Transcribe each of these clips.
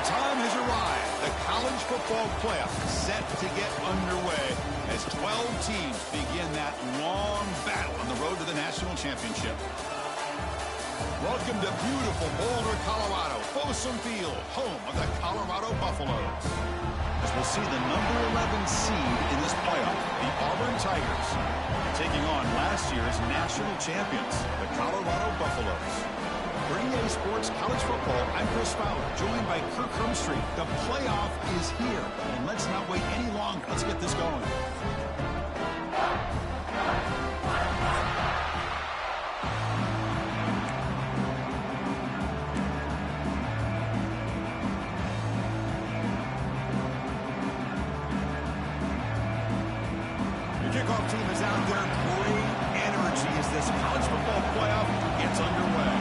time has arrived. The college football playoff set to get underway as 12 teams begin that long battle on the road to the national championship. Welcome to beautiful Boulder, Colorado, Folsom Field, home of the Colorado Buffaloes. As we'll see the number 11 seed in this playoff, the Auburn Tigers, taking on last year's national champions, the Colorado Buffaloes. For EA Sports College Football, I'm Chris Fowler, joined by Kirk Hermstreet. The playoff is here, and let's not wait any longer. Let's get this going. The kickoff team is out there. Great energy as this college football playoff gets underway.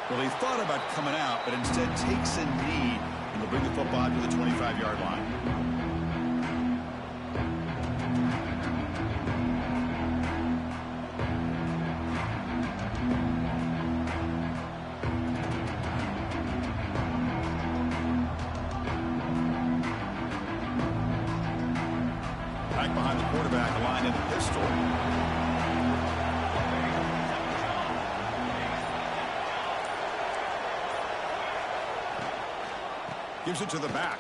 Well, he thought about coming out, but instead takes a knee and will bring the football to the 25-yard line. Back behind the quarterback, a line in the pistol. Gives it to the back.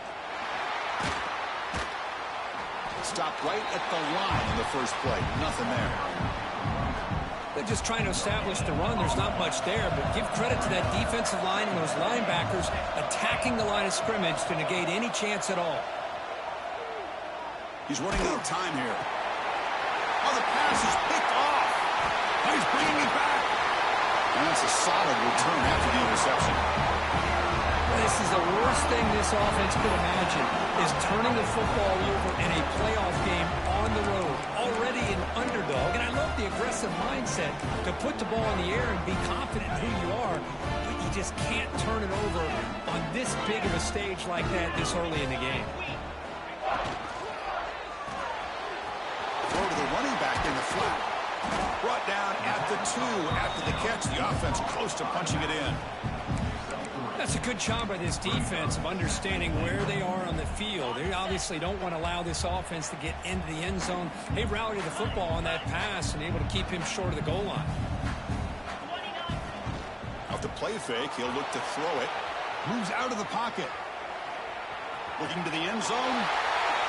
Stopped right at the line in the first play. Nothing there. They're just trying to establish the run. There's not much there, but give credit to that defensive line and those linebackers attacking the line of scrimmage to negate any chance at all. He's running out of time here. Oh, the pass is picked off. Oh, he's bringing it back. And that's a solid return after the interception. This is the worst thing this offense could imagine, is turning the football over in a playoff game on the road. Already an underdog, and I love the aggressive mindset to put the ball in the air and be confident in who you are, but you just can't turn it over on this big of a stage like that this early in the game. Throw to the running back in the flat. Brought down at the 2 after the catch. The offense close to punching it in. That's a good job by this defense of understanding where they are on the field. They obviously don't want to allow this offense to get into the end zone. They rallied the football on that pass and able to keep him short of the goal line. Off the play fake, he'll look to throw it. Moves out of the pocket. Looking to the end zone.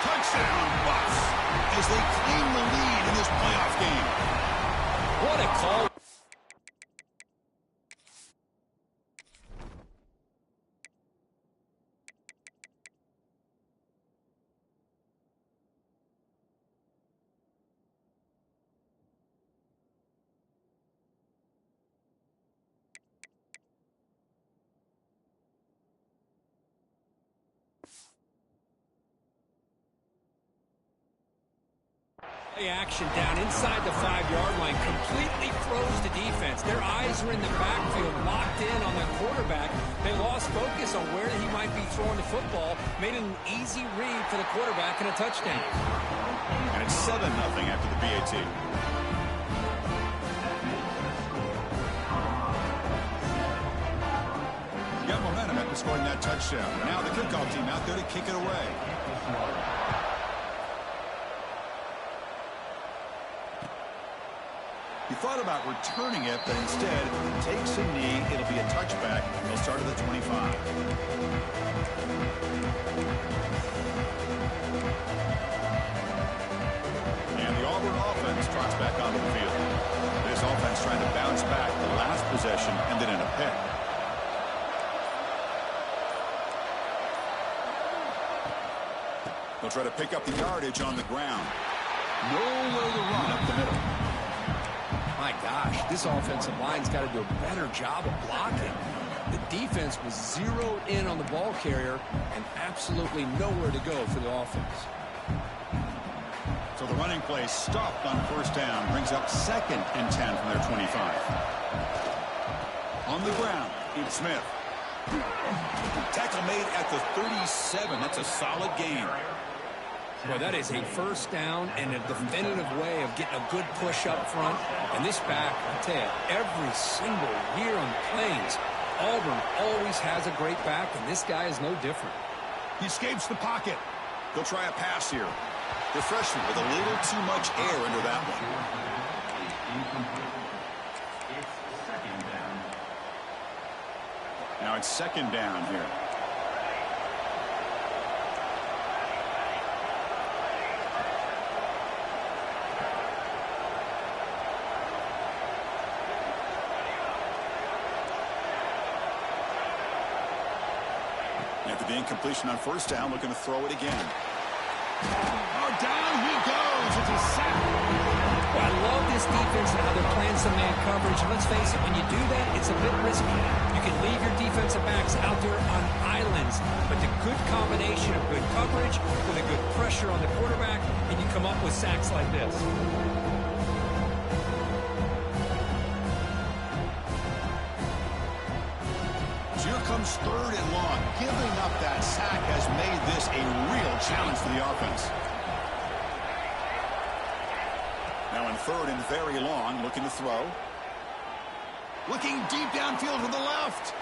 Touchdown, Buffs, as they claim the lead in this playoff game. What a call. Action down inside the 5-yard line completely froze the defense. Their eyes were in the backfield, locked in on the quarterback. They lost focus on where he might be throwing the football, made an easy read for the quarterback and a touchdown. And it's 7-0 after the PAT. Got momentum after scoring that touchdown. Now the kickoff team out there to kick it away. He thought about returning it, but instead takes a knee. It'll be a touchback. He'll start at the 25. And the Auburn offense trots back onto the field. This offense trying to bounce back the last possession and then in a pick. They'll try to pick up the yardage on the ground. Nowhere to run up the middle. My gosh, this offensive line's got to do a better job of blocking. The defense was zeroed in on the ball carrier and absolutely nowhere to go for the offense. So the running play stopped on first down, brings up 2nd and 10 from their 25. On the ground, it's Smith. Tackle made at the 37. That's a solid gain. Well, that is a first down and a definitive way of getting a good push up front. And this back, I tell you, every single year on the Plains, Auburn always has a great back, and this guy is no different. He escapes the pocket. He'll try a pass here. The freshman with a little too much air under that one. Now it's second down here. After the incompletion on first down, looking to throw it again. Oh, down he goes. It's a sack. Well, I love this defense and how they're playing some man coverage. And let's face it, when you do that, it's a bit risky. You can leave your defensive backs out there on islands, but the good combination of good coverage with a good pressure on the quarterback, and you come up with sacks like this. Comes third and long. Giving up that sack has made this a real challenge for the offense. Now in third and very long, looking to throw. Looking deep downfield to the left.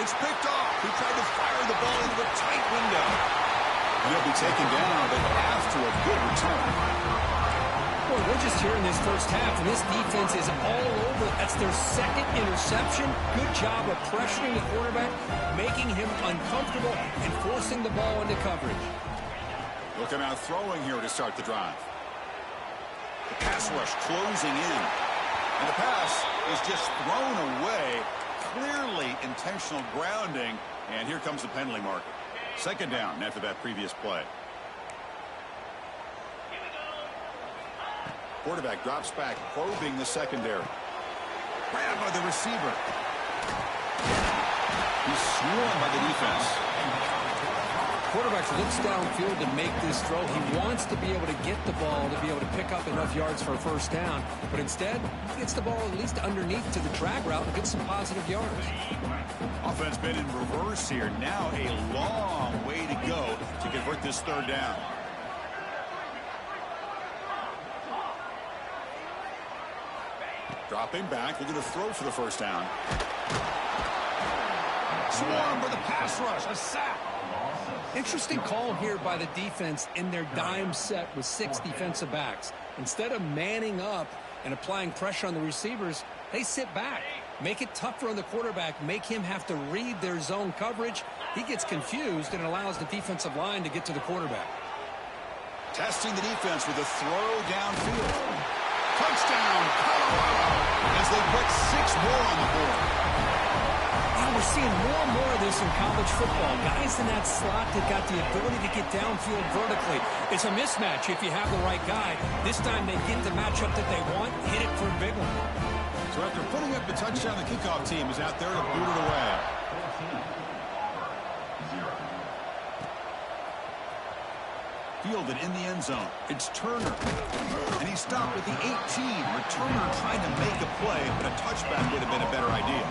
It's picked off. He tried to fire the ball into a tight window. And he'll be taken down, but after a good return. Boy, we're just here in this first half, and this defense is all over. That's their second interception. Good job of pressuring the quarterback, making him uncomfortable, and forcing the ball into coverage. Looking out throwing here to start the drive. The pass rush closing in. And the pass is just thrown away. Clearly intentional grounding. And here comes the penalty marker. Second down after that previous play. Quarterback drops back, probing the secondary. Grabbed by the receiver. He's swarmed by the defense. Quarterback looks downfield to make this throw. He wants to be able to get the ball to be able to pick up enough yards for a first down. But instead, he gets the ball at least underneath to the drag route and gets some positive yards. Offense been in reverse here. Now a long way to go to convert this third down. Dropping back, looking to throw for the first down. Swarm for the pass rush, a sack. Interesting call here by the defense in their dime set with 6 defensive backs. Instead of manning up and applying pressure on the receivers, they sit back, make it tougher on the quarterback, make him have to read their zone coverage. He gets confused and allows the defensive line to get to the quarterback. Testing the defense with a throw downfield. Touchdown, Colorado, as they put 6 more on the board. Now we're seeing more and more of this in college football. Guys in that slot that got the ability to get downfield vertically. It's a mismatch if you have the right guy. This time they get the matchup that they want, hit it for a big one. So after putting up the touchdown, the kickoff team is out there to boot it away. Fielded in the end zone. It's Turner. And he stopped at the 18. Returner trying to make a play, but a touchback would have been a better idea.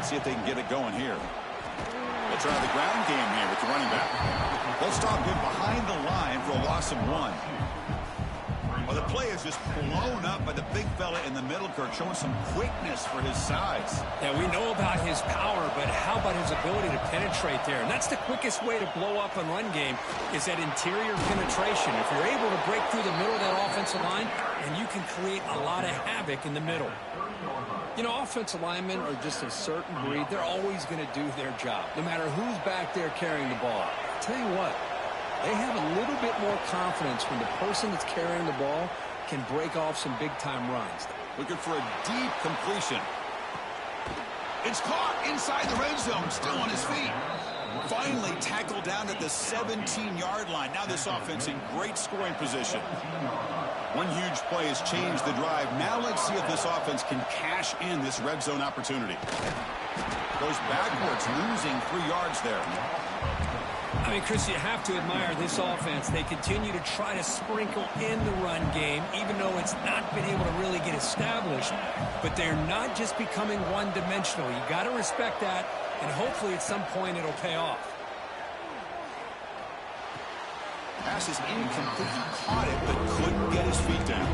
Let's see if they can get it going here. They'll try the ground game here with the running back. They'll stop him behind the line for a loss of 1. Well, the play is just blown up by the big fella in the middle, Kirk, showing some quickness for his size. Yeah, we know about his power, but how about his ability to penetrate there? And that's the quickest way to blow up a run game is that interior penetration. If you're able to break through the middle of that offensive line, and you can create a lot of havoc in the middle. You know, offensive linemen are just a certain breed. They're always going to do their job, no matter who's back there carrying the ball. I'll tell you what, they have a little bit more confidence when the person that's carrying the ball can break off some big-time runs. Looking for a deep completion. It's caught inside the red zone, still on his feet. Finally tackled down at the 17-yard line. Now this offense in great scoring position. One huge play has changed the drive. Now let's see if this offense can cash in this red zone opportunity. Goes backwards, losing 3 yards there. I mean, Chris, you have to admire this offense. They continue to try to sprinkle in the run game, even though it's not been able to really get established. But they're not just becoming one-dimensional. You got to respect that, and hopefully at some point it'll pay off. Pass is incomplete. He caught it, but couldn't get his feet down.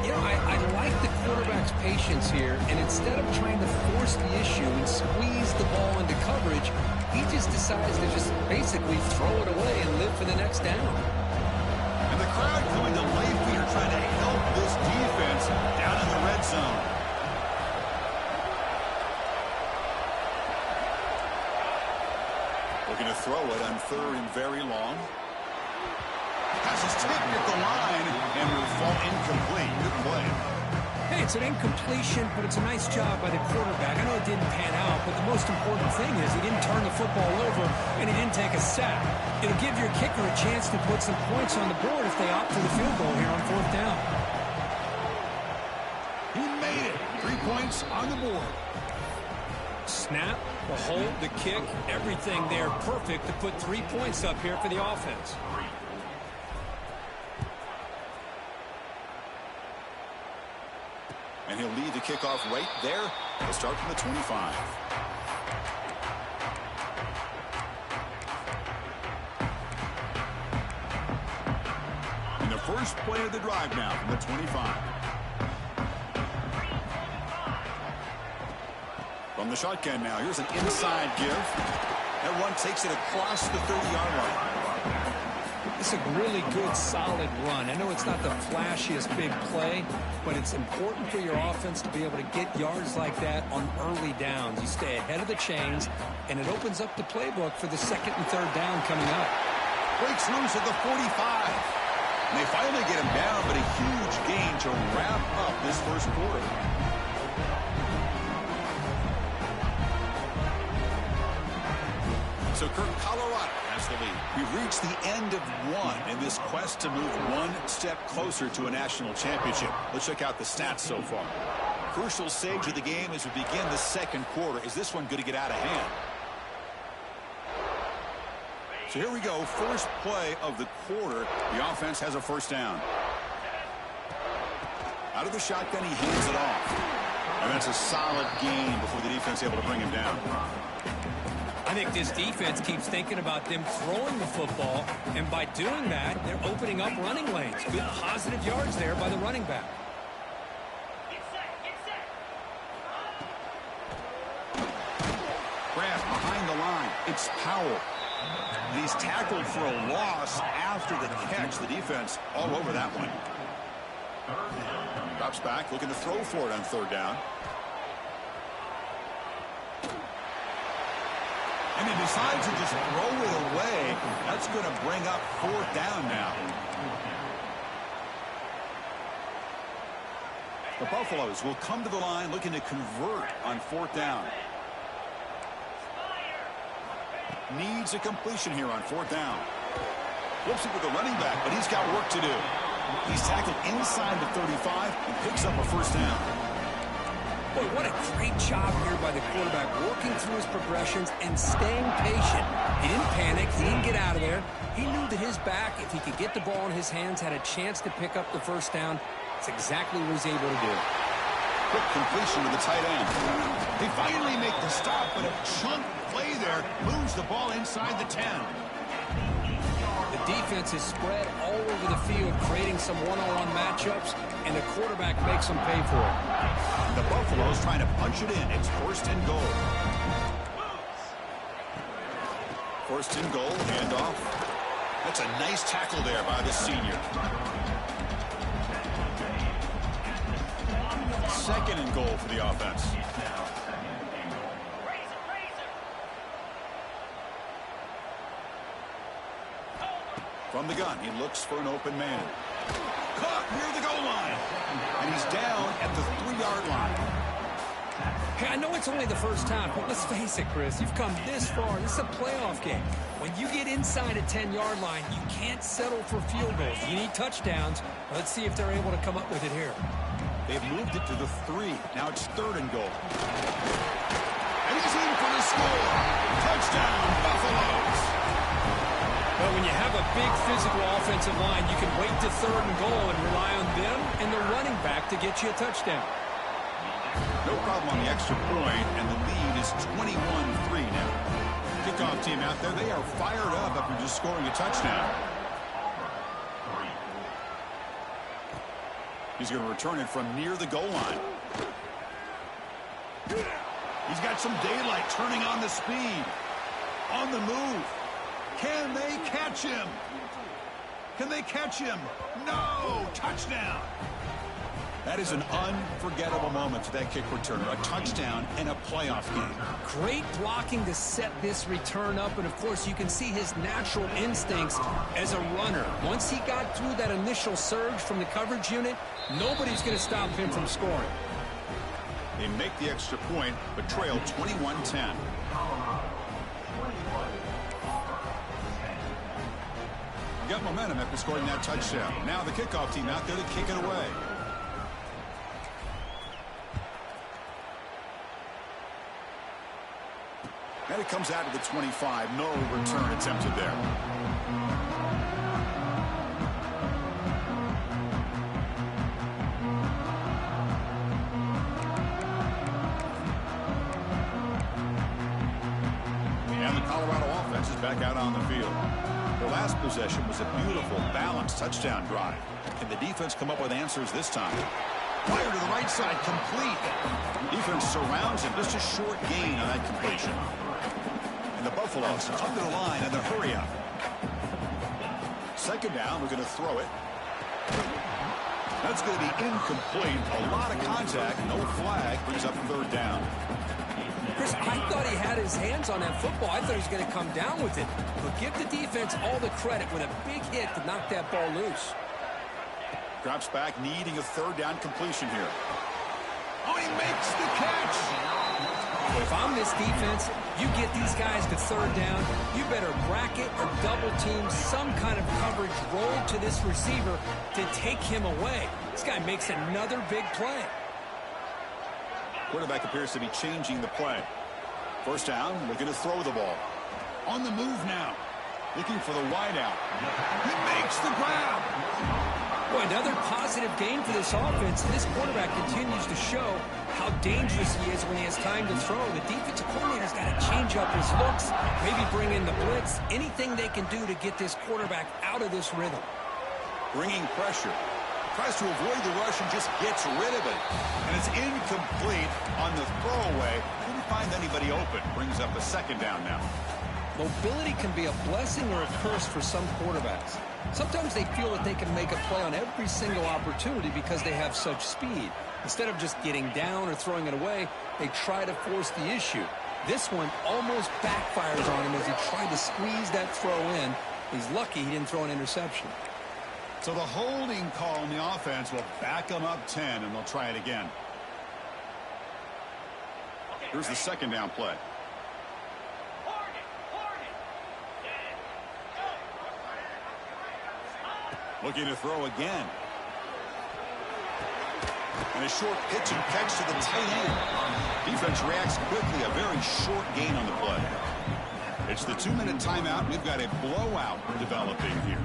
You know, I like the quarterback's patience here, and instead of trying to force the issue and squeeze the ball into coverage, he just decides to just basically throw it away and live for the next down. And the crowd coming to lay feet are trying to help this defense down in the red zone. Looking to throw it on 3rd and very long. Pass is tipped at the line and will fall incomplete. Good play. Hey, it's an incompletion, but it's a nice job by the quarterback. I know it didn't pan out, but the most important thing is he didn't turn the football over and he didn't take a sack. It'll give your kicker a chance to put some points on the board if they opt for the field goal here on 4th down. He made it. 3 points on the board. Snap, the hold, the kick, everything there perfect to put 3 points up here for the offense. And he'll lead the kickoff right there. He'll start from the 25. And the first play of the drive now from the 25. From the shotgun now, here's an inside give. That one takes it across the 30-yard line. It's a really good, solid run. I know it's not the flashiest big play, but it's important for your offense to be able to get yards like that on early downs. You stay ahead of the chains, and it opens up the playbook for the 2nd and 3rd down coming up. Breaks loose at the 45. And they finally get him down, but a huge gain to wrap up this first quarter. So Kirk, Colorado has the lead. We've reached the end of one in this quest to move one step closer to a national championship. Let's check out the stats so far. Crucial stage of the game as we begin the 2nd quarter. Is this one going to get out of hand? So here we go. First play of the quarter. The offense has a 1st down. Out of the shotgun, he hands it off. And that's a solid gain before the defense is able to bring him down. I think this defense keeps thinking about them throwing the football, and by doing that, they're opening up running lanes. Good positive yards there by the running back. Grab behind the line. It's Powell. And he's tackled for a loss after the catch. The defense all over that one. Drops back, looking to throw for it on 3rd down. And he decides to just throw it away. That's going to bring up 4th down now. The Buffaloes will come to the line looking to convert on 4th down. Needs a completion here on 4th down. Flips it with the running back, but he's got work to do. He's tackled inside the 35 and picks up a 1st down. Boy, what a great job here by the quarterback, working through his progressions and staying patient. He didn't panic. He didn't get out of there. He knew that his back, if he could get the ball in his hands, had a chance to pick up the 1st down. It's exactly what he's able to do. Quick completion to the tight end. They finally make the stop, but a chunk play there moves the ball inside the 10. The defense is spread all over the field, creating some one-on-one matchups, and the quarterback makes them pay for it. The Buffaloes trying to punch it in. It's 1st and goal. 1st and goal, handoff. That's a nice tackle there by the senior. 2nd and goal for the offense. From the gun, he looks for an open man. Caught near the goal line. And he's down at the 3-yard line. Hey, I know it's only the first time, but let's face it, Chris. You've come this far. This is a playoff game. When you get inside a 10-yard line, you can't settle for field goals. You need touchdowns. Let's see if they're able to come up with it here. They've moved it to the 3. Now it's 3rd and goal. And he's in for the score. Touchdown, Buffaloes. Well, when you have a big physical offensive line, you can wait to 3rd and goal and rely on them and the running back to get you a touchdown. No problem on the extra point, and the lead is 21-3 now. Kickoff team out there, they are fired up after just scoring a touchdown. He's going to return it from near the goal line. He's got some daylight, turning on the speed. On the move. Can they catch him? Can they catch him? No! Touchdown! That is an unforgettable moment for that kick returner. A touchdown in a playoff game. Great blocking to set this return up, and of course you can see his natural instincts as a runner. Once he got through that initial surge from the coverage unit, nobody's going to stop him from scoring. They make the extra point, but trail 21-10. Got momentum after scoring that touchdown. Now the kickoff team out there to kick it away. And it comes out to the 25. No return attempted there. And the Colorado offense is back out on the field. Their last possession was a beautiful, balanced touchdown drive. Can the defense come up with answers this time? Fire to the right side, complete. Defense surrounds him. Just a short gain on that completion. And the Buffaloes under the line and the hurry up. 2nd down, we're going to throw it. That's going to be incomplete. A lot of contact, no flag, brings up 3rd down. Chris, I thought he had his hands on that football. I thought he was going to come down with it. But give the defense all the credit with a big hit to knock that ball loose. Drops back, needing a 3rd down completion here. Oh, he makes the catch! If I'm this defense, you get these guys to 3rd down, you better bracket or double team some kind of coverage roll to this receiver to take him away. This guy makes another big play. Quarterback appears to be changing the play. 1st down, looking to throw the ball. On the move now. Looking for the wideout. He makes the grab. Boy, another positive gain for this offense. This quarterback continues to show how dangerous he is when he has time to throw. The defensive coordinator's got to change up his looks, maybe bring in the blitz, anything they can do to get this quarterback out of this rhythm. Bringing pressure. Tries to avoid the rush and just gets rid of it. And it's incomplete on the throwaway. Couldn't find anybody open. Brings up a 2nd down now. Mobility can be a blessing or a curse for some quarterbacks. Sometimes they feel that they can make a play on every single opportunity because they have such speed. Instead of just getting down or throwing it away, they try to force the issue. This one almost backfires on him as he tried to squeeze that throw in. He's lucky he didn't throw an interception. So the holding call on the offense will back them up 10, and they'll try it again. Here's the 2nd down play. Looking to throw again. And a short pitch and catch to the tight end. Defense reacts quickly. A very short gain on the play. It's the 2-minute timeout. We've got a blowout developing here.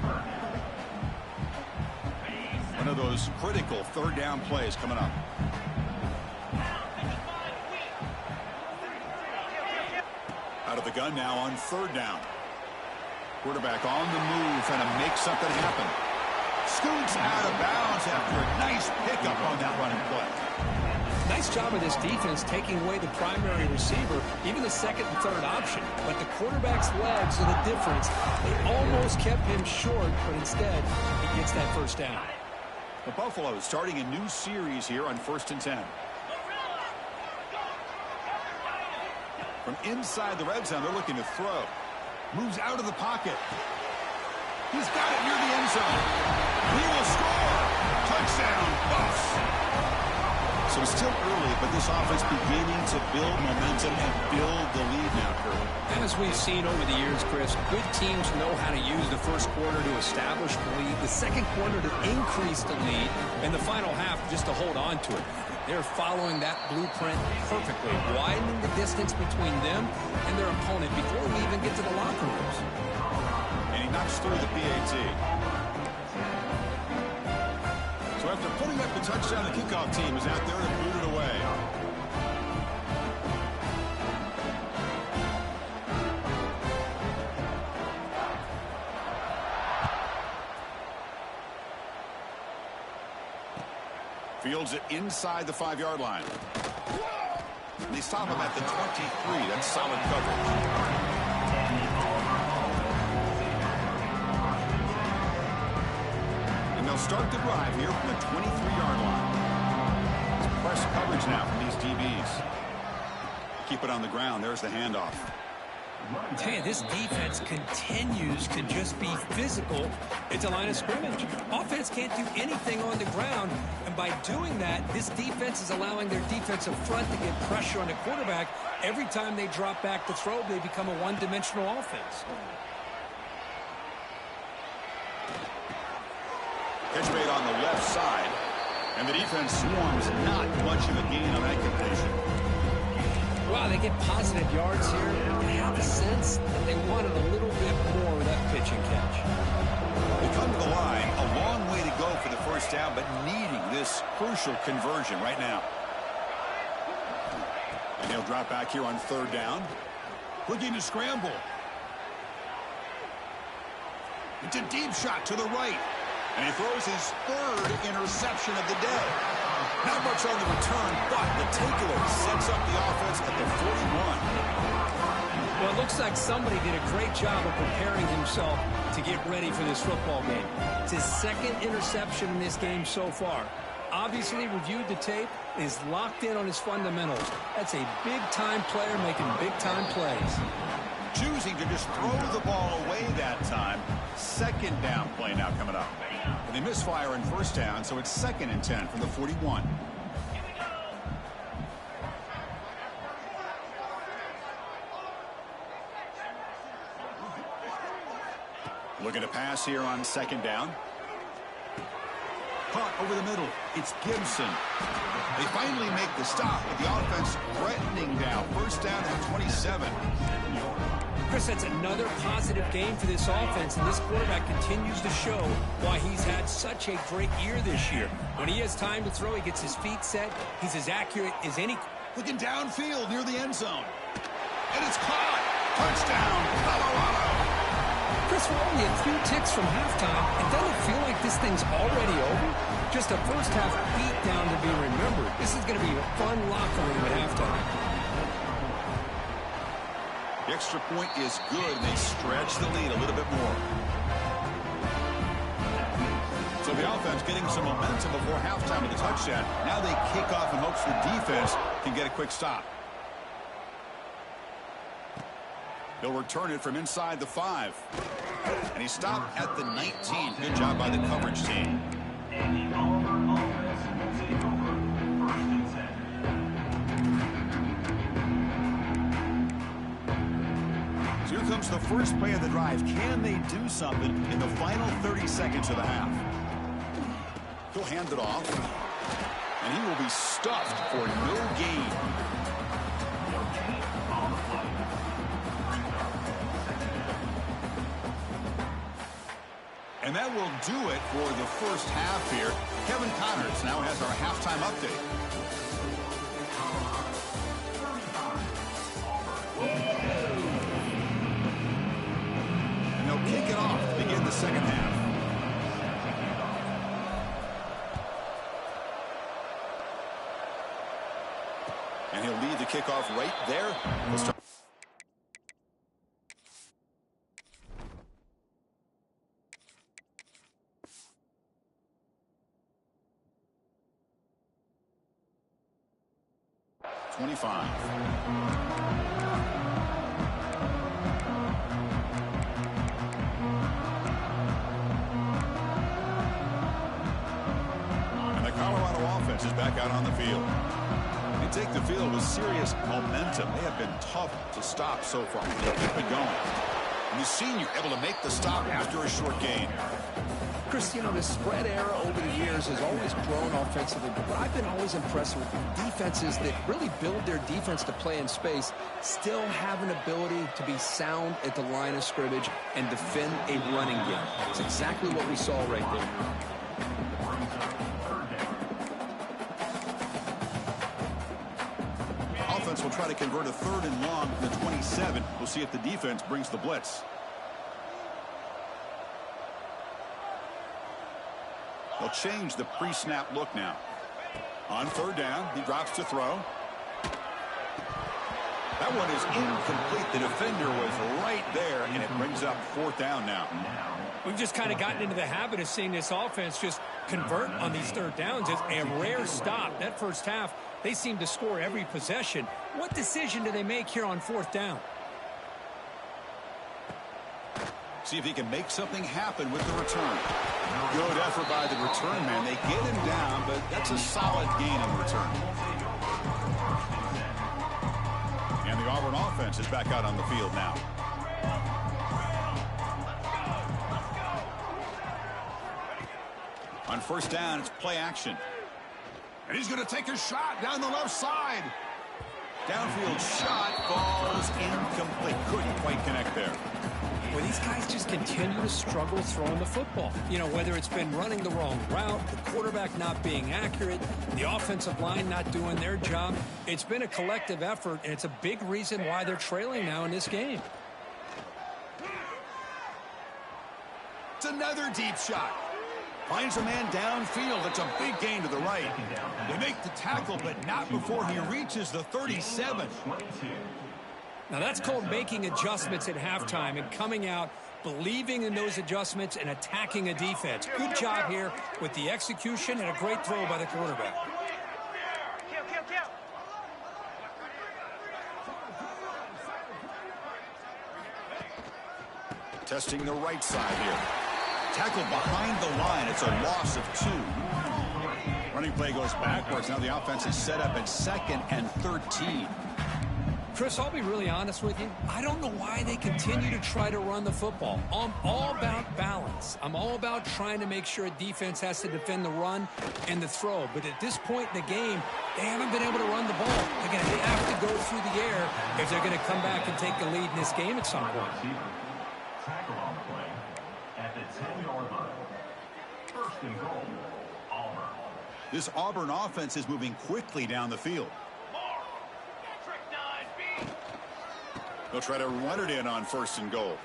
One of those critical 3rd down plays coming up. Out of the gun now on 3rd down. Quarterback on the move, trying to make something happen. Scoots out of bounds after a nice pickup on that running play. Nice job of this defense taking away the primary receiver, even the 2nd and 3rd option. But the quarterback's legs are the difference. They almost kept him short, but instead he gets that 1st down. The Buffaloes starting a new series here on 1st and 10. From inside the red zone, they're looking to throw. Moves out of the pocket. He's got it near the end zone. He will score. Touchdown, Buffs. So it's still early, but this offense beginning to build momentum and build the lead now, Kurt. As we've seen over the years, Chris, good teams know how to use the first quarter to establish the lead, the second quarter to increase the lead, and the final half just to hold on to it. They're following that blueprint perfectly, widening the distance between them and their opponent before we even get to the locker rooms. And he knocks through the PAT. So after putting up the touchdown, the kickoff team is out there to boot it away. Fields it inside the 5-yard line. And they stop him at the 23. That's solid coverage. And they'll start the drive here from the 23-yard line. It's press coverage now from these DBs. Keep it on the ground. There's the handoff. I tell you, this defense continues to just be physical at the line of scrimmage. Offense can't do anything on the ground, and by doing that, this defense is allowing their defensive front to get pressure on the quarterback. Every time they drop back to throw, they become a one-dimensional offense. Catch made on the left side, and the defense swarms. Not much of a gain on that completion. Wow, they get positive yards here. I have a sense that they wanted a little bit more of that pitch and catch. They come to the line, a long way to go for the first down, but needing this crucial conversion right now. And he'll drop back here on 3rd down. Looking to scramble. It's a deep shot to the right. And he throws his 3rd interception of the day. Not much on the return, but the takeaway sets up the offense at the 41. Well, it looks like somebody did a great job of preparing himself to get ready for this football game. It's his 2nd interception in this game so far. Obviously reviewed the tape, is locked in on his fundamentals. That's a big-time player making big-time plays. Choosing to just throw the ball away that time. 2nd down play now coming up. They misfire in 1st down, so it's 2nd and 10 from the 41. Looking to pass here on 2nd down. Caught over the middle. It's Gibson. They finally make the stop, but the offense threatening now. 1st down at 27. Chris, that's another positive game for this offense, and this quarterback continues to show why he's had such a great year this year. When he has time to throw, he gets his feet set. He's as accurate as any. Looking downfield near the end zone. And it's caught. Touchdown, Colorado. Chris, we're only a few ticks from halftime. It doesn't feel like this thing's already over. Just a first-half beatdown to be remembered. This is going to be a fun locker room at halftime. The extra point is good, and they stretch the lead a little bit more. So the offense getting some momentum before halftime with the touchdown. Now they kick off in hopes the defense can get a quick stop. They'll return it from inside the 5. And he stopped at the 19. Good job by the coverage team. So here comes the first play of the drive. Can they do something in the final 30 seconds of the half? He'll hand it off. And he will be stuffed for no gain. And that will do it for the first half here. Kevin Connors now has our halftime update. And they'll kick it off to begin the second half. And he'll lead the kickoff right there. We'll start. And the Colorado offense offense is back out on the field. They take the field with serious momentum. They have been tough to stop so far. They keep it going. And the senior able to make the stop after a short gain. Chris, you know, the spread era over the years has always grown offensively, but I've been always impressed with defenses that really build their defense to play in space, still have an ability to be sound at the line of scrimmage and defend a running game. It's exactly what we saw right there. Offense will try to convert a 3rd and long from the 27. We'll see if the defense brings the blitz. They'll change the pre-snap look now. On 3rd down, he drops to throw. That one is incomplete. The defender was right there, and it brings up 4th down now. We've just kind of gotten into the habit of seeing this offense just convert on these 3rd downs. It's a rare stop. That first half, they seem to score every possession. What decision do they make here on 4th down? See if he can make something happen with the return. Good effort by the return man. They get him down, but that's a solid gain in return. And the Auburn offense is back out on the field now. On 1st down, it's play action. And he's going to take a shot down the left side. Downfield shot falls incomplete. Couldn't quite connect there. Well, these guys just continue to struggle throwing the football. You know, whether it's been running the wrong route, the quarterback not being accurate, the offensive line not doing their job. It's been a collective effort, and it's a big reason why they're trailing now in this game. It's another deep shot. Finds a man downfield. It's a big gain to the right. They make the tackle, but not before he reaches the 37. Now that's called making adjustments at halftime and coming out, believing in those adjustments and attacking a defense. Good job here with the execution and a great throw by the quarterback. Testing the right side here. Tackled behind the line. It's a loss of 2. Running play goes backwards. Now the offense is set up at 2nd and 13. Chris, I'll be really honest with you. I don't know why they continue to try to run the football. I'm all about balance. I'm all about trying to make sure a defense has to defend the run and the throw. But at this point in the game, they haven't been able to run the ball. They're going to have to go through the air if they're going to come back and take the lead in this game at some point. Tackle on the play at the 10-yard line. 1st and goal, Auburn. This Auburn offense is moving quickly down the field. They'll try to run it in on 1st and goal.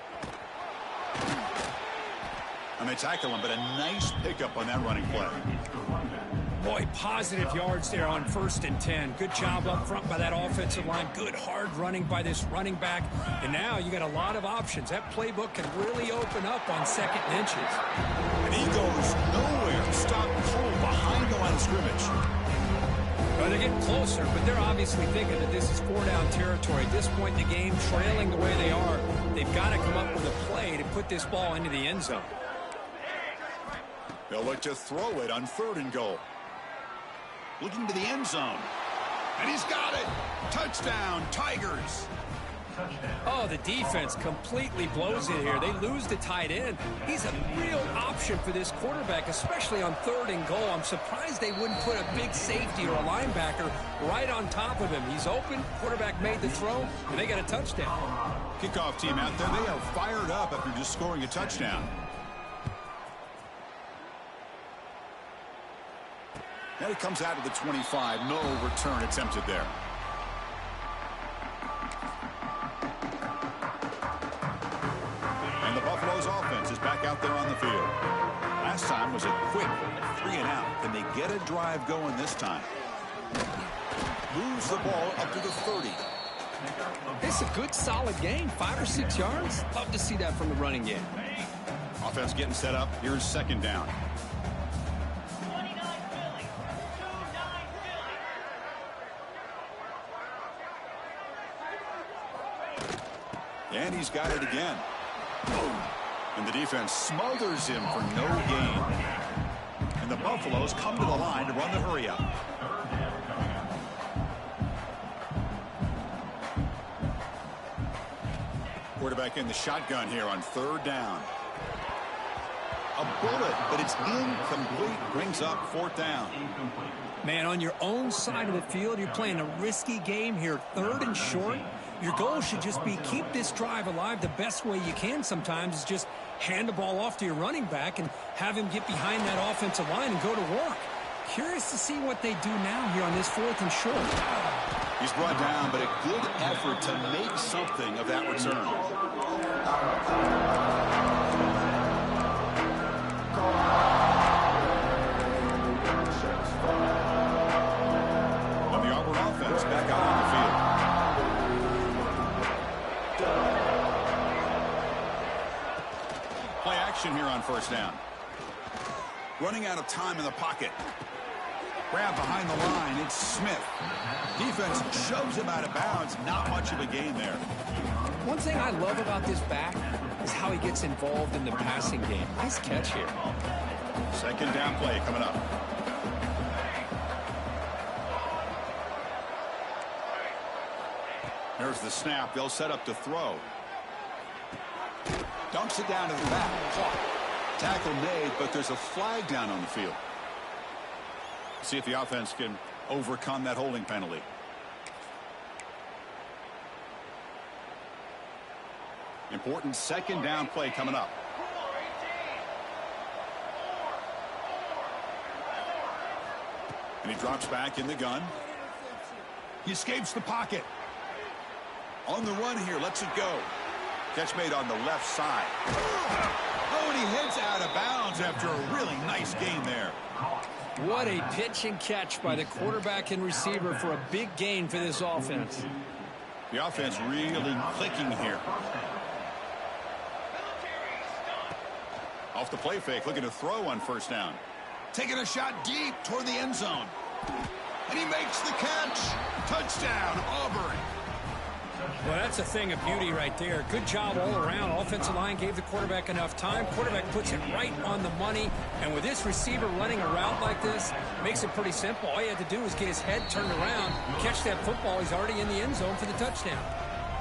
And they tackle him, but a nice pickup on that running play. Boy, positive yards there on 1st and 10. Good job up front by that offensive line. Good hard running by this running back. And now you got a lot of options. That playbook can really open up on 2nd and inches. And he goes nowhere. Stop cold behind the line of scrimmage. Well, they're getting closer, but they're obviously thinking that this is 4-down territory. At this point in the game, trailing the way they are, they've got to come up with a play to put this ball into the end zone. They'll look to throw it on 3rd and goal. Looking to the end zone. And he's got it. Touchdown, Tigers. Oh, the defense completely blows it here. They lose the tight end. He's a real option for this quarterback, especially on 3rd and goal. I'm surprised they wouldn't put a big safety or a linebacker right on top of him. He's open. Quarterback made the throw, and they got a touchdown. Kickoff team out there. They are fired up after just scoring a touchdown. And it comes out of the 25. No return attempted there. And the Buffalo's offense is back out there on the field. Last time was a quick 3-and-out. Can they get a drive going this time? Moves the ball up to the 30. It's a good, solid game. 5 or 6 yards. Love to see that from the running game. Offense getting set up. Here's 2nd down. And he's got it again. And the defense smothers him for no gain. And the Buffalo Buffaloes come to the line to run the hurry-up. Quarterback in the shotgun here on 3rd down. A bullet, but it's incomplete. Brings up 4th down. Man, on your own side of the field, you're playing a risky game here. 3rd and short. Your goal should just be keep this drive alive the best way you can sometimes is just hand the ball off to your running back and have him get behind that offensive line and go to work. Curious to see what they do now here on this 4th and short. He's brought down, but a good effort to make something of that return. And the Auburn offense back out on the field. Play action here on 1st down. Running out of time in the pocket. Grab behind the line. It's Smith. Defense shoves him out of bounds. Not much of a gain there. One thing I love about this back is how he gets involved in the passing game. Nice catch here. 2nd down play coming up. There's the snap. They'll set up to throw. Dumps it down to the back. Tackle made, but there's a flag down on the field. See if the offense can overcome that holding penalty. Important 2nd down play coming up. And he drops back in the gun. He escapes the pocket. On the run here, lets it go. Catch made on the left side. Oh, and he heads out of bounds after a really nice gain there. What a pitch and catch by the quarterback and receiver for a big gain for this offense. The offense really clicking here. Off the play fake, looking to throw on 1st down. Taking a shot deep toward the end zone. And he makes the catch. Touchdown, Auburn. Well, that's a thing of beauty right there. Good job all around. Offensive line gave the quarterback enough time. Quarterback puts it right on the money. And with this receiver running a route like this, makes it pretty simple. All you had to do was get his head turned around, catch that football. He's already in the end zone for the touchdown.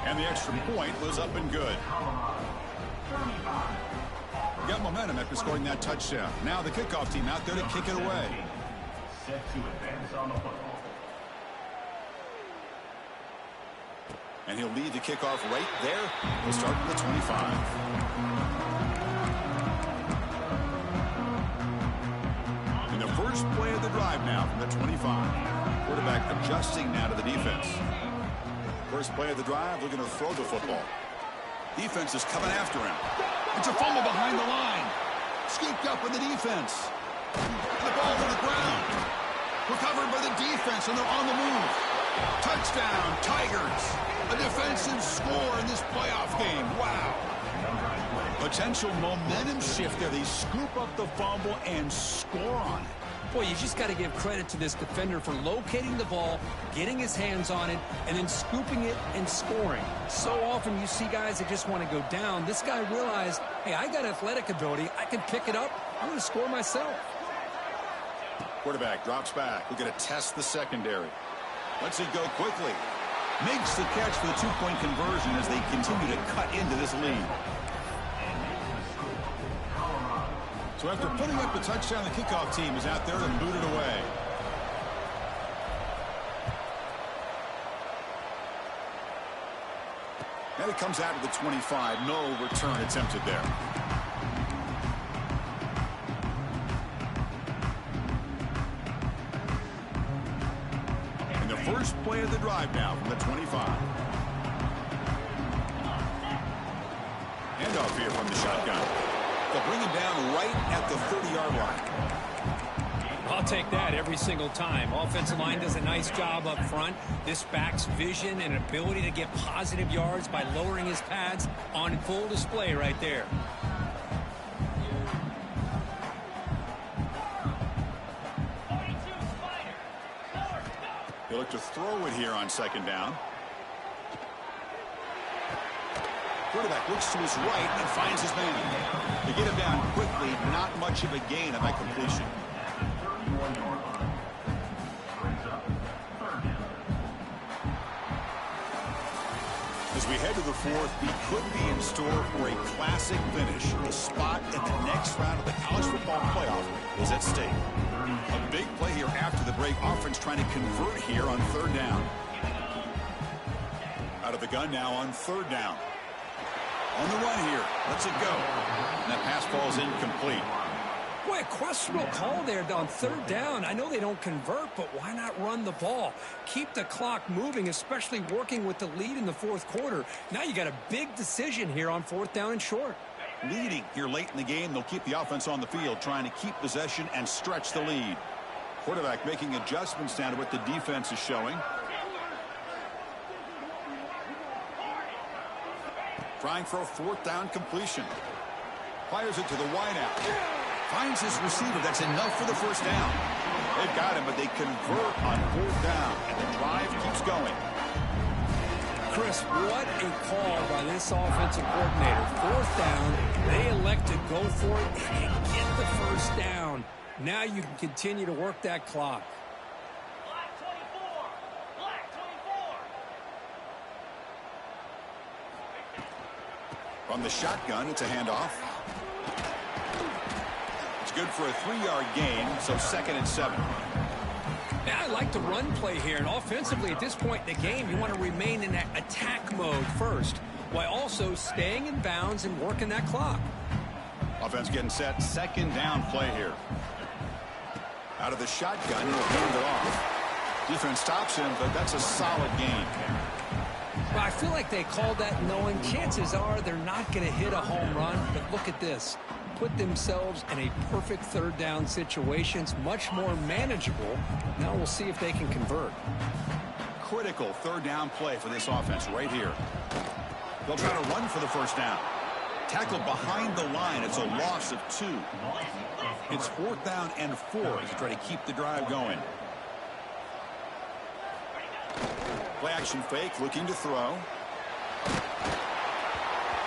And the extra point was up and good. Got momentum after scoring that touchdown. Now the kickoff team out there to kick it away. Set to advance on the football. And he'll lead the kickoff right there. He'll start at the 25. In the first play of the drive now from the 25. Quarterback adjusting now to the defense. First play of the drive, looking to throw the football. Defense is coming after him. It's a fumble behind the line. Scooped up in the defense. The ball to the ground. Recovered by the defense, and they're on the move. Touchdown, Tigers. A defensive score in this playoff game. Wow. Potential momentum shift there. They scoop up the fumble and score on it. Boy, you just got to give credit to this defender for locating the ball, getting his hands on it, and then scooping it and scoring. So often you see guys that just want to go down. This guy realized, hey, I got athletic ability. I can pick it up. I'm going to score myself. Quarterback drops back. We're going to test the secondary. Lets it go quickly. Makes the catch for the two-point conversion as they continue to cut into this lead. So after putting up the touchdown, the kickoff team is out there to boot it away. And it comes out to the 25. No return attempted there. And the first play of the drive now from the 25. Handoff here from the shotgun. They'll bring him down right at the 30-yard line. I'll take that every single time. Offensive line does a nice job up front. This back's vision and ability to get positive yards by lowering his pads on full display right there. He'll look to throw it here on second down. Quarterback looks to his right and finds his man. To get him down quickly, not much of a gain on that completion. into the fourth, we could be in store for a classic finish. The spot in the next round of the college football playoff is at stake. A big play here after the break. Offense trying to convert here on third down. Out of the gun now on third down. On the run here. Lets it go. And that pass ball is incomplete. Boy, a questionable call there on third down. I know they don't convert, but why not run the ball? Keep the clock moving, especially working with the lead in the fourth quarter. Now you got a big decision here on fourth down and short. Leading here late in the game, they'll keep the offense on the field, trying to keep possession and stretch the lead. Quarterback making adjustments down to what the defense is showing. Trying for a fourth down completion. Fires it to the wideout. Finds his receiver. That's enough for the first down. They've got him, but they convert on fourth down, and the drive keeps going. Chris, what a call by this offensive coordinator. Fourth down, they elect to go for it and get the first down. Now you can continue to work that clock. From the shotgun, it's a handoff. It's good for a 3-yard gain, so 2nd and 7. Now I like the run play here, and offensively at this point in the game, you want to remain in that attack mode first, while also staying in bounds and working that clock. Offense getting set, 2nd down play here. Out of the shotgun, he'll hand it off. Defense stops him, but that's a solid gain. Well, I feel like they called that knowing chances are they're not going to hit a home run, but look at this. Put themselves in a perfect third down situation. It's much more manageable. Now we'll see if they can convert. Critical third down play for this offense right here. They'll try to run for the first down. Tackled behind the line. It's a loss of 2. It's 4th down and 4 to try to keep the drive going. Play action fake, looking to throw.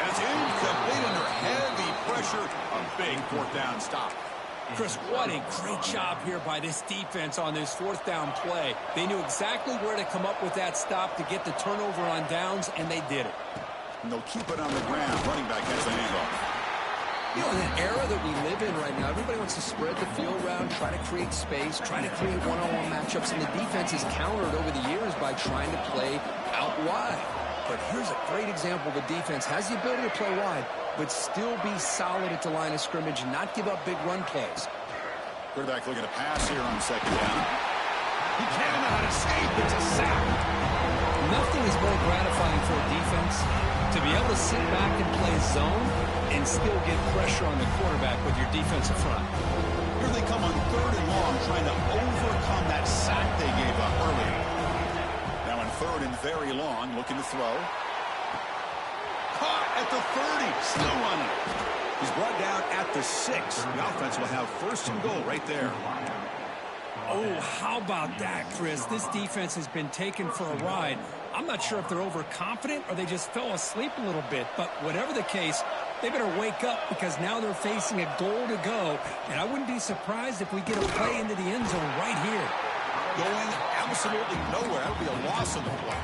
And it's incomplete under heavy pressure. A big 4th down stop. Chris, what a great job here by this defense on this 4th down play. They knew exactly where to come up with that stop to get the turnover on downs, and they did it. And they'll keep it on the ground. Running back has the handoff. You know, in the era that we live in right now, everybody wants to spread the field around, try to create space, try to create one-on-one matchups, and the defense is countered over the years by trying to play out wide. But here's a great example of a defense has the ability to play wide, but still be solid at the line of scrimmage and not give up big run plays. Quarterback looking to pass here on 2nd down. He cannot escape. It's a sack. Nothing is more gratifying for a defense to be able to sit back and play zone and still get pressure on the quarterback with your defensive front. Here they come on 3rd and long, trying to overcome that sack they gave up earlier. Now on 3rd and very long, looking to throw. Caught at the 30, still running. He's brought down at the 6. The offense will have 1st and goal right there. Oh, how about that, Chris? This defense has been taken for a ride. I'm not sure if they're overconfident or they just fell asleep a little bit, but whatever the case, they better wake up because now they're facing a goal to go, and I wouldn't be surprised if we get a play into the end zone right here. Going absolutely nowhere. That would be a loss of the play.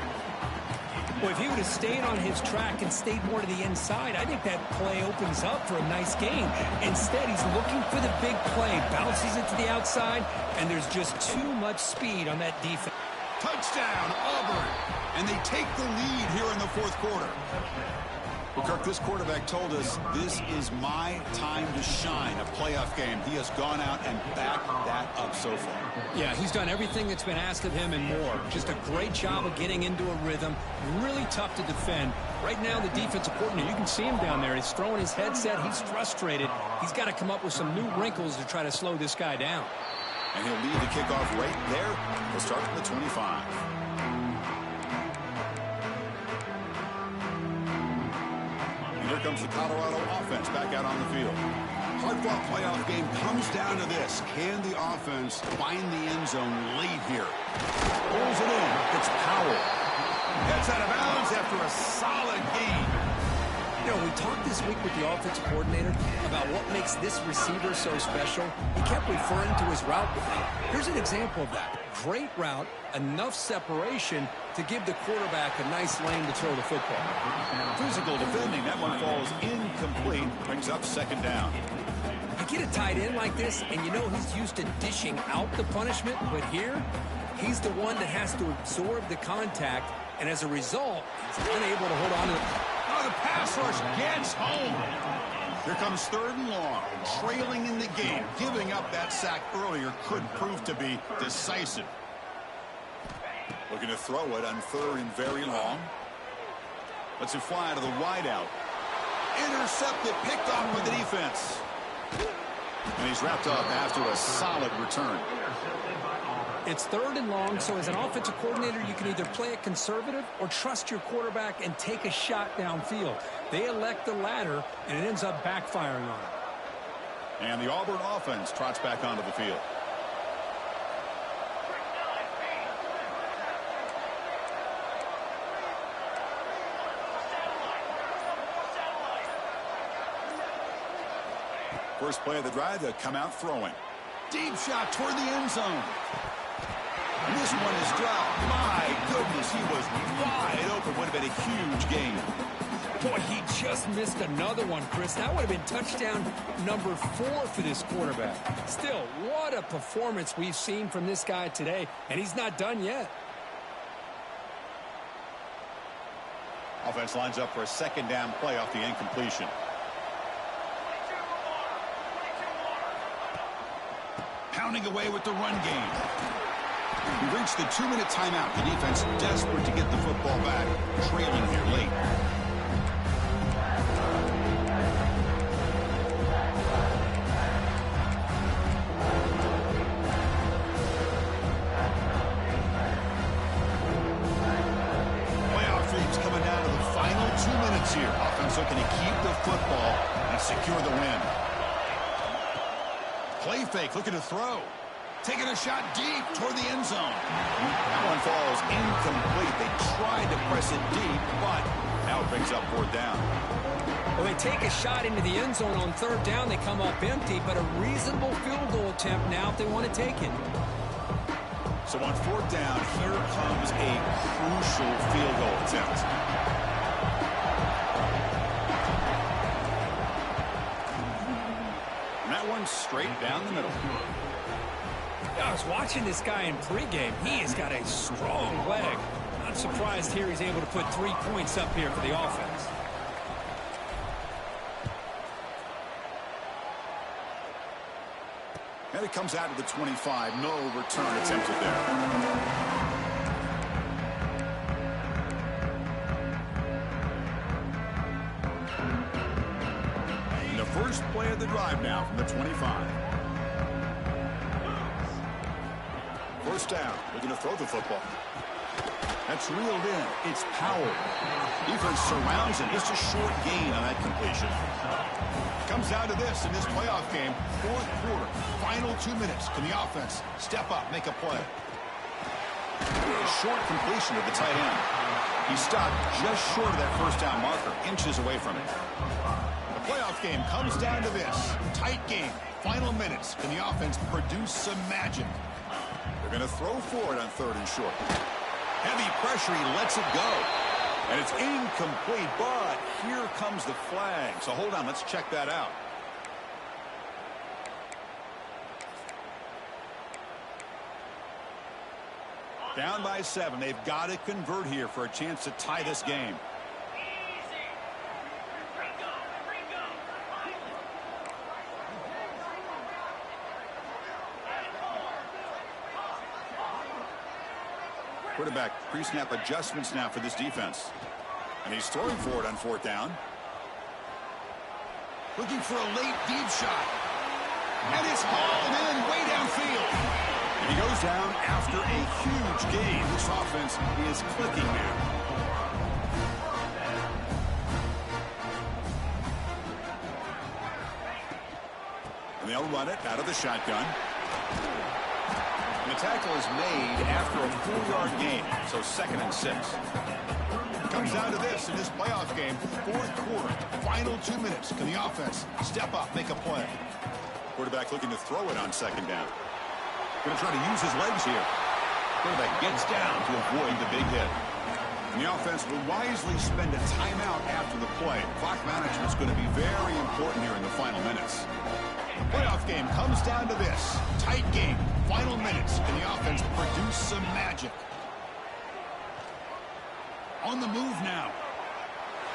Well, if he would have stayed on his track and stayed more to the inside, I think that play opens up for a nice game. Instead, he's looking for the big play, bounces it to the outside, and there's just too much speed on that defense. Touchdown, Auburn. And they take the lead here in the 4th quarter. Well, Kirk, this quarterback told us this is my time to shine, a playoff game. He has gone out and backed that up so far. Yeah, he's done everything that's been asked of him and more. Just a great job of getting into a rhythm. Really tough to defend. Right now, the defensive coordinator, you can see him down there. He's throwing his headset. He's frustrated. He's got to come up with some new wrinkles to try to slow this guy down. And he'll lead the kickoff right there. He'll start from the 25. Here comes the Colorado offense back out on the field. Hard-fought playoff game comes down to this. Can the offense find the end zone late here? Pulls it in. It's Powell. Gets out of bounds after a solid gain. You know, we talked this week with the offensive coordinator about what makes this receiver so special. He kept referring to his route with me. Here's an example of that. Great route, enough separation to give the quarterback a nice lane to throw the football. Physical defending. That one falls incomplete. Brings up second down. You get a tight end like this, and you know he's used to dishing out the punishment, but here, he's the one that has to absorb the contact, and as a result, he's unable to hold on to it. Oh, the pass rush gets home. Here comes third and long. Trailing in the game. Giving up that sack earlier could prove to be decisive. Looking to throw it on third and very long. Lets it fly to the wideout. Intercepted, picked off by the defense. And he's wrapped up after a solid return. It's third and long, so as an offensive coordinator, you can either play it conservative or trust your quarterback and take a shot downfield. They elect the latter, and it ends up backfiring on them. And the Auburn offense trots back onto the field. First play of the drive, to come out throwing. Deep shot toward the end zone. And this one is dropped. My goodness, he was wide open. Would have been a huge gain. Boy, he just missed another one, Chris. That would have been touchdown number 4 for this quarterback. Still, what a performance we've seen from this guy today, and he's not done yet. Offense lines up for a second down play off the incompletion. Pounding away with the run game. We reached the 2-minute timeout. The defense desperate to get the football back, trailing here late. Playoff dreams coming down to the final 2 minutes here. Offense looking to keep the football and secure the win. Play fake, looking to throw. Taking a shot deep toward the end zone. That one falls incomplete. They tried to press it deep, but now it brings up fourth down. Well, they take a shot into the end zone on third down. They come up empty, but a reasonable field goal attempt now if they want to take it. So on fourth down, here comes a crucial field goal attempt. And that one straight down the middle. I was watching this guy in pregame. He has got a strong leg. Not surprised here he's able to put 3 points up here for the offense. And it comes out to the 25. No return attempted there. And the first play of the drive now from the 25. First down, looking to throw the football. That's reeled in. It's power. Defense surrounds him. Just a short gain on that completion. Comes down to this in this playoff game. Fourth quarter, final 2 minutes. Can the offense step up, make a play? A short completion to the tight end. He stopped just short of that first down marker, inches away from it. The playoff game comes down to this. Tight game, final minutes. Can the offense produce some magic? They're going to throw for it on third and short. Heavy pressure, he lets it go. And it's incomplete, but here comes the flag. So hold on, let's check that out. Down by 7. They've got to convert here for a chance to tie this game. Quarterback pre-snap adjustments now for this defense. And he's throwing for it on fourth down. Looking for a late deep shot. And it's hauled in way downfield. And he goes down after a huge gain. This offense is clicking now. And they'll run it out of the shotgun. And the tackle is made after a 4-yard gain, so 2nd and 6. Comes down to this in this playoff game. Fourth quarter, final 2 minutes. Can the offense step up, make a play? Quarterback looking to throw it on second down. Going to try to use his legs here. Quarterback gets down to avoid the big hit. And the offense will wisely spend a timeout after the play. Clock management is going to be very important here in the final minutes. Playoff game comes down to this. Tight game, final minutes. Can the offense produce some magic? On the move now.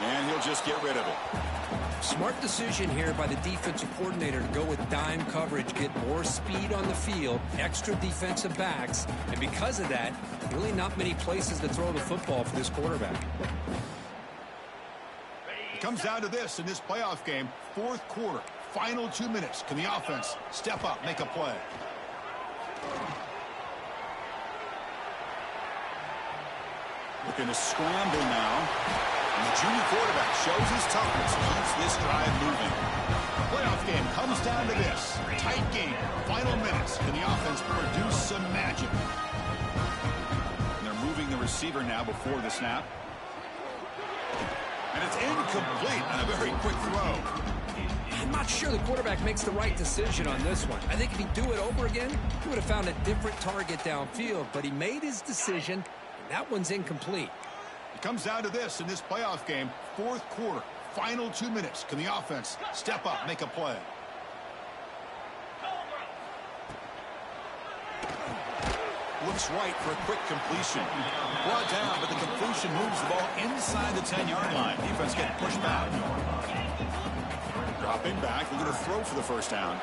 And he'll just get rid of it. Smart decision here by the defensive coordinator to go with dime coverage, get more speed on the field, extra defensive backs, and because of that, really not many places to throw the football for this quarterback. It comes down to this in this playoff game. Fourth quarter, final 2 minutes. Can the offense step up, make a play? Looking to scramble now. And the junior quarterback shows his toughness, keeps this drive moving. The playoff game comes down to this. Tight game, final minutes. Can the offense produce some magic? And they're moving the receiver now before the snap. And it's incomplete on a very quick throw. I'm not sure the quarterback makes the right decision on this one. I think if he'd do it over again, he would have found a different target downfield, but he made his decision, and that one's incomplete. It comes down to this in this playoff game. Fourth quarter, final 2 minutes. Can the offense step up, make a play? Looks right for a quick completion. Brought down, but the completion moves the ball inside the 10-yard line. Defense getting pushed back. Dropping back, looking to throw for the first down.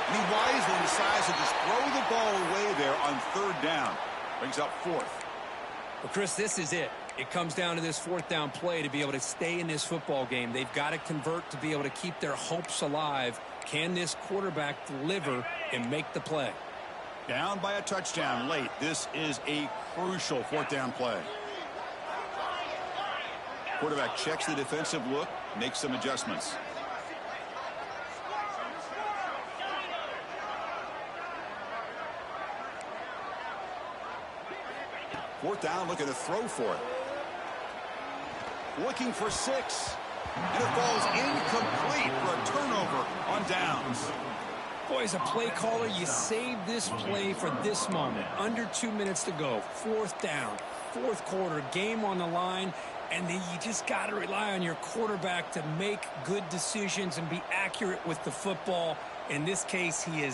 And he wisely decides to just throw the ball away there on third down. Brings up fourth. Well, Chris, this is it. It comes down to this fourth down play to be able to stay in this football game. They've got to convert to be able to keep their hopes alive. Can this quarterback deliver and make the play? Down by a touchdown late. This is a crucial fourth down play. Quarterback checks the defensive look, makes some adjustments. Fourth down, looking to throw for it. Looking for 6. And it falls incomplete for a turnover on downs. Boy, as a play caller, you save this play for this moment. Under 2 minutes to go. Fourth down, fourth quarter, game on the line. And then you just got to rely on your quarterback to make good decisions and be accurate with the football. In this case, he is